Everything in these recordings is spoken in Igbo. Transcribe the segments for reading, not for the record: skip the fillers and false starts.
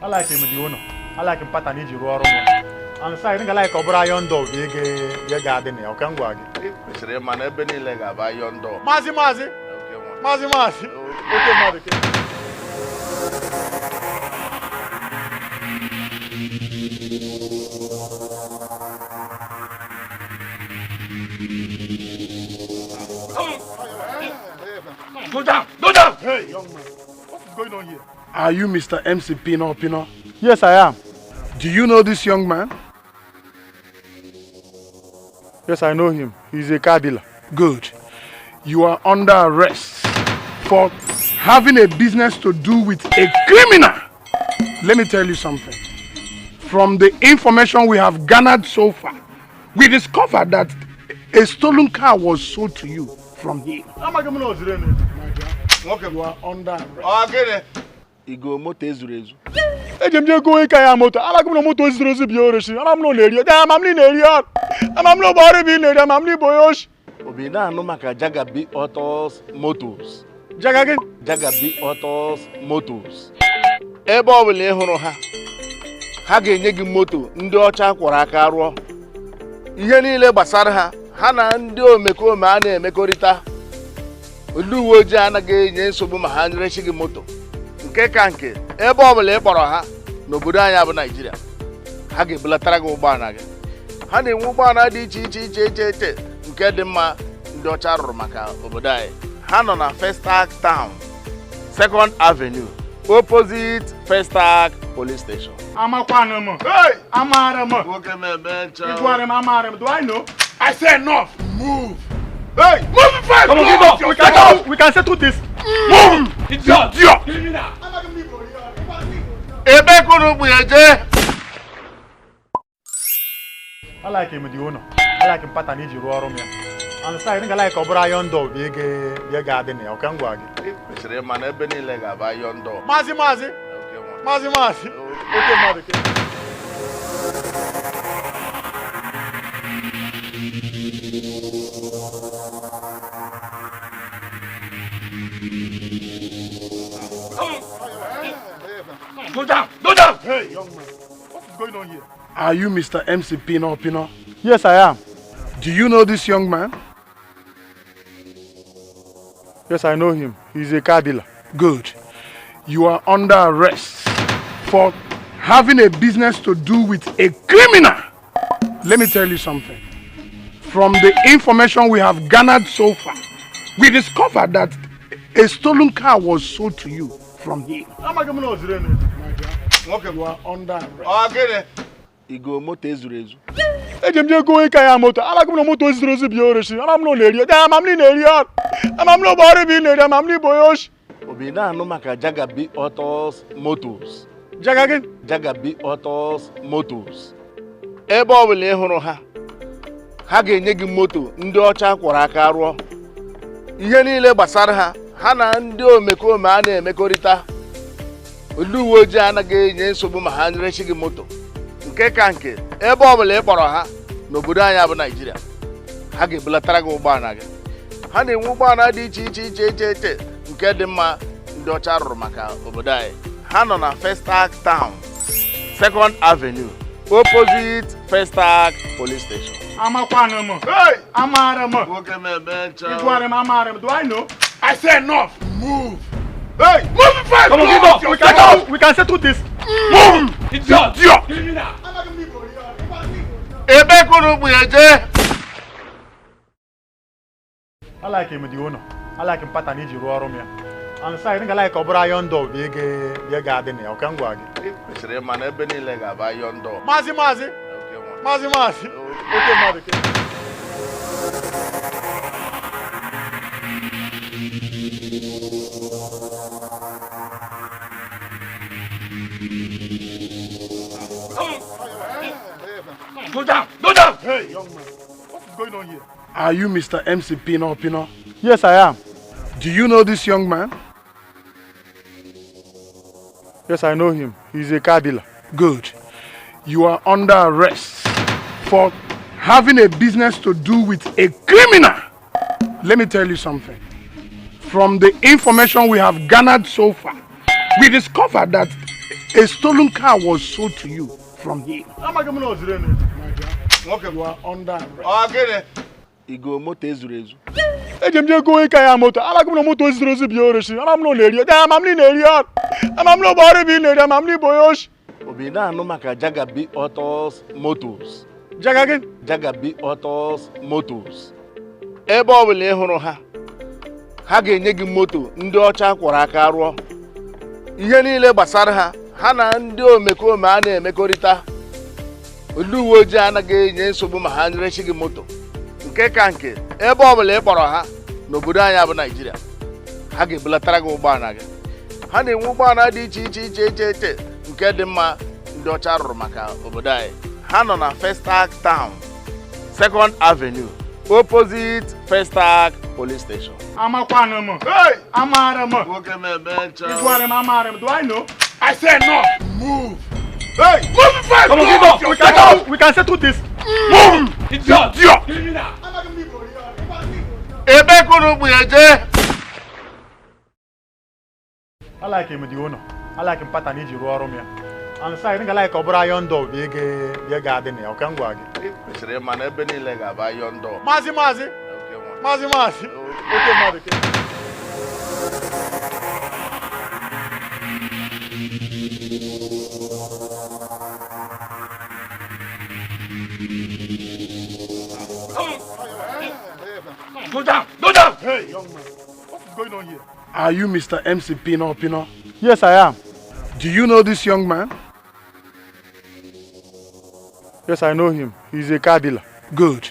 I like him the owner. I like him pattern iji ruo ọrụ m. And so I think I like obra iron door ga garden ya. Okay ngwa gị. Sire man ebe niile ga-aba iron door. Mazi. Okay one. Mazi. Okay mmadụ ke. Go down! Hey, young man. What is going on here? Are you Mr. MC Pino? Yes, I am. Do you know this young man? Yes, I know him. He's a car dealer. Good. You are under arrest for having a business to do with a criminal. Let me tell you something. From the information we have garnered so far, we discovered that a stolen car was sold to you from him. Okay, you are under arrest. Okay. Igo moto ezuru ezu. Ejem go ika ya moto. Ala gum no moto ezuru ezu bi oreshi. Ala m no na eri. Da mam ni na eri on. Ama m no bori bi na eri, mam ni boyosh. Obi na anu maka Jagabi Autos Motors. Jagabi Autos Motors. Ebe ọbụla ịhụrụ ha ga-enye gị moto ndị ọcha kwara aka rụọ. Ihe niile gbasara ha na ndị omekome a na-emekọrịta. Ndị uwe ojii anaghị enye nsogbu ma ha nyerechi gị moto. Nke ka nke ebe ọbụla ị kpọrọ ha n'obodo anyị bụ Nigeria. Ha ga-ebulatara gị ụgbọala gị. Ha na-enwe ụgbọala dị iche nke dị mma ndị ọcha rụrụ maka obodo anyị. Ha nọ na Festac Town, 2nd Avenue, opposite Festac Police Station. Amakwana mo. Hey! Amara mo. Okay, man. Amara. Do I know? I said enough. Move. Hey! Move fast. Come on, we can settle this. Move. Idiot. Ebe kunu buyeje. I like him the owner. I like him pattern iji ruo ọrụ m ya. And so I think I like obra iron door ga garden ya. Okay ngwa gị. Sire man ebe niile ga-aba iron door. Mazi. Okay one. Mazi. Okay mmadụ ke. Go down! Hey, young man. What is going on here? Are you Mr. MC Pino? Yes, I am. Do you know this young man? Yes, I know him. He's a car dealer. Good. You are under arrest for having a business to do with a criminal. Let me tell you something. From the information we have garnered so far, we discovered that a stolen car was sold to you from him. Okay, you are under arrest. Okay. Igo moto ezuru ezu. Ejem go ika ya moto. Ala gum no moto ezuru ezu bi oreshi. Ala m no na eri. Da mam ni na eri on. Ama m no bori bi na eri, mam ni boyosh. Obi na anu maka Jagabi Autos Motors. Jagabi Autos Motors. Ebe ọbụla ịhụrụ ha ga-enye gị moto ndị ọcha kwara aka rụọ. Ihe niile gbasara ha na ndị omekome a na-emekọrịta. Ndị uwe ojii anaghị enye nsogbu ma ha nyerechi gị moto. Nke ka nke ebe ọbụla ị kpọrọ ha n'obodo anyị bụ Nigeria. Ha ga-ebulatara gị ụgbọala gị. Ha na-enwe ụgbọala dị iche nke dị mma ndị ọcha rụrụ maka obodo anyị. Ha nọ na Festac Town, 2nd Avenue, opposite Festac Police Station. Amakwana mo. Hey! Amara mo. Okay, man. Amara. Do I know? I said enough. Move. Hey! Move fast. Come on, we can settle this. Move. Idiot. Ebe kunu buyeje. I like him the owner. I like him pattern iji ruo ọrụ m ya. And so I think I like obra iron door ga garden ya. Okay ngwa gị. Sire man ebe niile ga-aba iron door. Mazi. Okay one. Mazi. Okay mmadụ ke. Go down! Hey, young man. What is going on here? Are you Mr. MC Pino? Yes, I am. Do you know this young man? Yes, I know him. He's a car dealer. Good. You are under arrest for having a business to do with a criminal. Let me tell you something. From the information we have garnered so far, we discovered that a stolen car was sold to you from him. Okay, You are under arrest. Okay. Igo moto ezuru ezu. Ejem go ka ya moto. Ala gum no moto ezuru ezu bi oroshi. Ala m no na eri. Da mam ni na eri. Ama m no bo ri bi na eri. Ama m ni boyosh. Obi na anu maka Jagabi Autos Motors. Jagagen. Jagabi Autos Motors. Ebe ọbụla ị hụrụ ha, ha ga-enye gị moto ndị ọcha kwara aka rụọ. Ihe niile gbasara ha, ha na ndị omekome a na-emekọrịta. Ndị uwe ojii anaghị enye nsogbu ma ha nyerechi gị moto. Nke ka nke, ebe ọbụla ị kpọrọ ha n'obodo anyị bụ Nigeria, ha ga-ebulatara gị ụgbọala gị. Ha na-enwe ụgbọala dị iche iche nke dị mma ndị ọcha rụrụ maka obodo anyị. Ha nọ na Festac Town, 2nd Avenue, opposite Festac Police Station. Amakwana mo. Hey! Amara mo. Okay, man. Igware mo, amara mo. Do I know? I said no. Move. Hey! Move fast. Come on, give up. We can settle this. Move. Idiot. Ebe kunu buyeje. I like him the owner. I like him pattern iji ruo ọrụ m ya. And so I think I like obra yondo bi ga adị na ya. Okay, ngwa gị. Mesịrị ma na ebe niile ga-aba yondo. Mazi. Okay, Okay, mazi. Go down. Hey, young man. What is going on here? Are you Mr. MC Pino? Yes, I am. Do you know this young man? Yes, I know him. He's a car dealer. Good.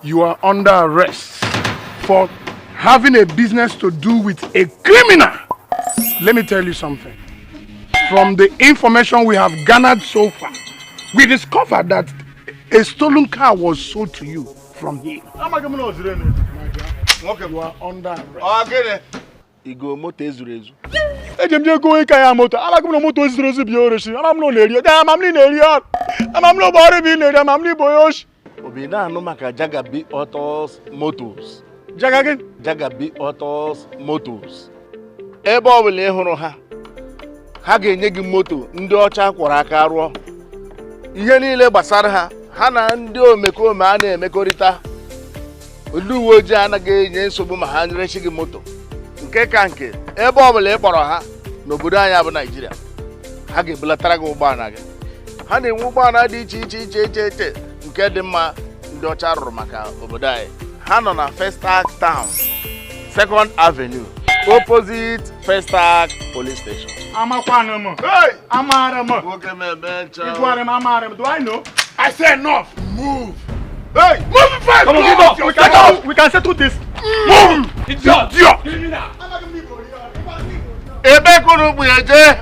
You are under arrest for having a business to do with a criminal. Let me tell you something. From the information we have garnered so far, we discovered that a stolen car was sold to you from him. Okay, You are under arrest. Okay. Igo moto ezuru ezu. Ejem go ka ya moto. Ala gum no moto ezuru ezu bi oroshi. Ala m no na eri. Da mam ni na eri. Ama m no bo ri bi na eri. Ama m ni boyosh. Obi na anu maka Jagabi Autos Motors. Jagagen. Jagabi Autos Motors. Ebe ọbụla ị hụrụ ha, ha ga-enye gị moto ndị ọcha kwara aka rụọ. Ihe niile gbasara ha, ha na ndị omekome a na-emekọrịta. Ndị uwe ojii anaghị enye nsogbu ma ha nyerechi gị moto. Nke ka nke, ebe ọbụla ị kpọrọ ha n'obodo anyị bụ Nigeria, ha ga-ebulatara gị ụgbọala gị. Ha na-enwe ụgbọala dị iche nke dị mma ndị ọcha rụrụ maka obodo anyị. Ha nọ na Festac Town, 2nd Avenue, opposite Festac Police Station. Amakwana mo. Hey! Amara mo. Okay, man. Igware mo, amara mo. Do I know? I said no. Move. Hey! Move fast. Come on, give up. We can settle this. Move. Idiot. Ebe kunu buyeje.